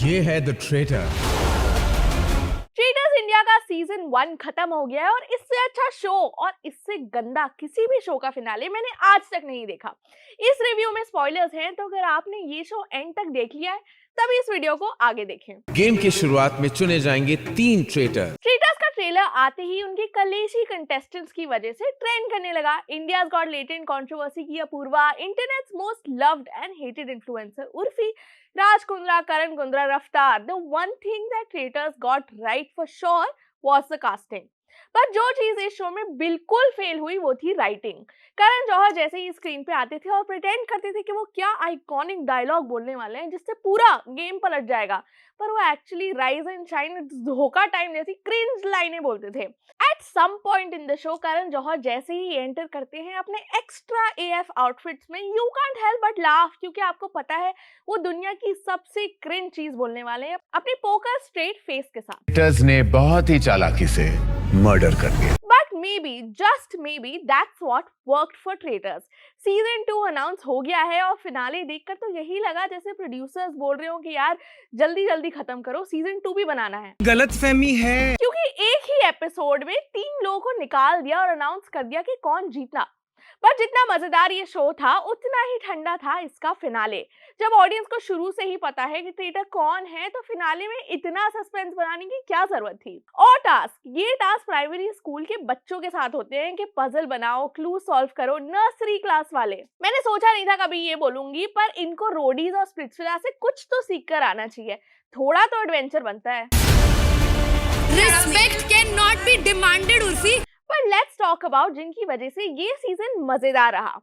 ये है the traitor. Traitors India का सीजन 1 खत्म हो गया है और इससे अच्छा शो और इससे गंदा किसी भी शो का फिनाले मैंने आज तक नहीं देखा। इस रिव्यू में स्पॉयलर्स हैं, तो अगर आपने ये शो एंड तक देख लिया है तब इस वीडियो को आगे देखें। गेम की शुरुआत में चुने जाएंगे 3 ट्रेटर। ट्रेटर्स का ट्रेलर आते ही उनके कलेशी कंटेस्टेंट्स की वजह से ट्रेंड करने लगा। इंडियाज गॉट लेटेंट कंट्रोवर्सी की Apoorva, internet's most loved and hated influencer Urfi, Raj Kundra, Karan Kundra, Raftaar. The one thing that traitors got right for sure was the casting. पर जो चीज इस शो में बिल्कुल फेल हुई वो थी राइटिंग। करण जौहर जैसे ही स्क्रीन पे आते थे और प्रिटेंड करते थे कि वो क्या आइकॉनिक डायलॉग बोलने वाले हैं जिससे पूरा गेम पलट जाएगा, पर वो एक्चुअली राइज एंड शाइन, धोखा टाइम जैसी क्रिंज लाइनें बोलते थे। At some point in the show Karan Johar जैसे ही एंटर करते हैं अपने एक्स्ट्रा एएफ आउटफिट्स में, you can't help but laugh, क्योंकि आपको पता है वो दुनिया की सबसे क्रिंज चीज बोलने वाले हैं अपनी पोकर स्ट्रेट फेस के साथ। ट्रेटर्स ने बहुत ही चालाकी से मर्डर कर दिया। But may be, just may be, that's what worked for traitors. Season 2 announce हो गया है और फिनाले देखकर तो यही लगा जैसे प्रोड्यूसर्स बोल रहे हो कि यार जल्दी जल्दी खत्म करो, सीजन 2 भी बनाना है। गलतफहमी है, क्योंकि एक ही एपिसोड में 3 लोगों को निकाल दिया और अनाउंस कर दिया कि कौन जीता। पर जितना मजेदार ये शो था उतना ही ठंडा था इसका फिनाले। जब ऑडियंस को शुरू से ही पता है कि ट्रेटर कौन है तो फिनाले में इतना सस्पेंस बनाने की क्या जरूरत थी। और ये टास्क प्राइमरी स्कूल के बच्चों के साथ होते हैं कि पजल बनाओ, क्लू सॉल्व करो, नर्सरी क्लास वाले। मैंने सोचा नहीं था कभी ये बोलूंगी, पर इनको रोडीज और स्प्लिट्सविला से कुछ तो सीख कर आना चाहिए। थोड़ा तो एडवेंचर बनता है। Respect cannot be demanded, Urfi. पर लेट्स टॉक अबाउट जिनकी वजह से ये सीजन मजेदार रहा।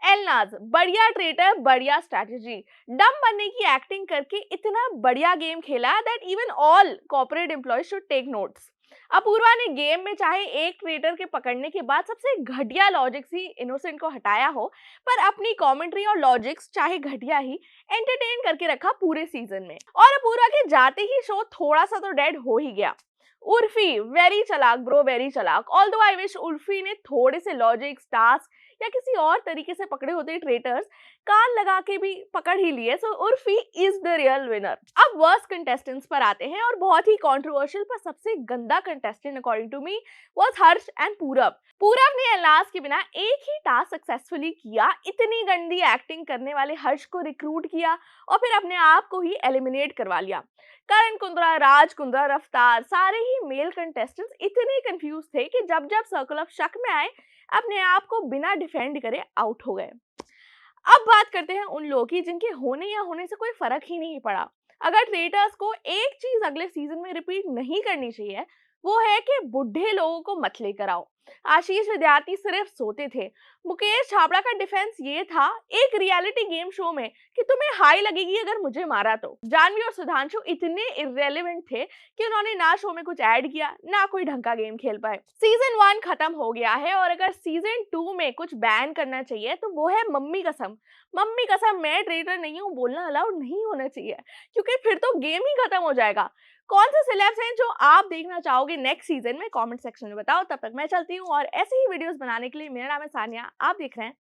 एलनाज, बढ़िया ट्रेटर, बढ़िया स्ट्रैटेजी, डम बनने की एक्टिंग करके इतना बढ़िया गेम खेला that even all corporate employees should take notes. Apoorva ने गेम में चाहे एक ट्रेटर के पकड़ने के बाद सबसे घटिया लॉजिक्स ही इनोसेंट को हटाया हो, पर अपनी कमेंट्री और लॉजिक्स चाहे घटिया ही एंटरटेन करके रखा पूरे सीजन में। और अपूर्वा के जाते ही शो थोड़ा सा तो डेड हो ही गया। उर्फी, वेरी चलाक ब्रो, वेरी चलाक। ऑल्दो आई विश उर्फी ने थोड़े से लॉजिक्स, टास्क या किसी और तरीके से पकड़े होते ट्रेटर्स, कान लगा के भी पकड़ ही लिए। So Urfi is the real winner. अब वर्स्ट कंटेस्टेंट्स पर आते हैं और बहुत ही कंट्रोवर्शियल पर सबसे गंदा contestant according to me was Harsh and Purab. Purab ने एलास के बिना एक ही टास्क सक्सेसफुली किया। इतनी गंदी एक्टिंग करने वाले हर्ष को रिक्रूट किया और फिर अपने आप को ही एलिमिनेट करवा लिया। करण कुंद्रा, राज कुंद्रा, रफ्तार, सारे ही मेल कंटेस्टेंट्स इतने कंफ्यूज थे कि जब जब सर्कल ऑफ शक में आए अपने आप को बिना डिफेंड करे आउट हो गए। अब बात करते हैं उन लोगों की जिनके होने या होने से कोई फर्क ही नहीं पड़ा। अगर ट्रेटर्स को एक चीज अगले सीजन में रिपीट नहीं करनी चाहिए वो है कि बुढ़े लोगों को मत लेकर आओ। आशीष विद्यार्थी सिर्फ सोते थे। मुकेश छाबड़ा का डिफेंस ये था एक रियलिटी गेम शो में कि तुम्हें हाई लगेगी अगर मुझे मारा तो। जानवी और सुधांशु इतने इररेलेवेंट थे कि उन्होंने ना शो में कुछ ऐड किया ना कोई ढंग का गेम खेल पाए। सीजन 1 खत्म हो गया है और अगर सीजन 2 में कुछ बैन करना चाहिए तो वो है मम्मी कसम। मम्मी कसम मैं ट्रेटर नहीं हूँ बोलना अलाउड नहीं होना चाहिए, क्योंकि फिर तो गेम ही खत्म हो जाएगा। कौन से सेलेब्स हैं जो आप देखना चाहोगे नेक्स्ट सीजन में, कमेंट सेक्शन में बताओ। तब तक मैं चलती हूँ और ऐसे ही वीडियोस बनाने के लिए मेरा नाम है सानिया, आप देख रहे हैं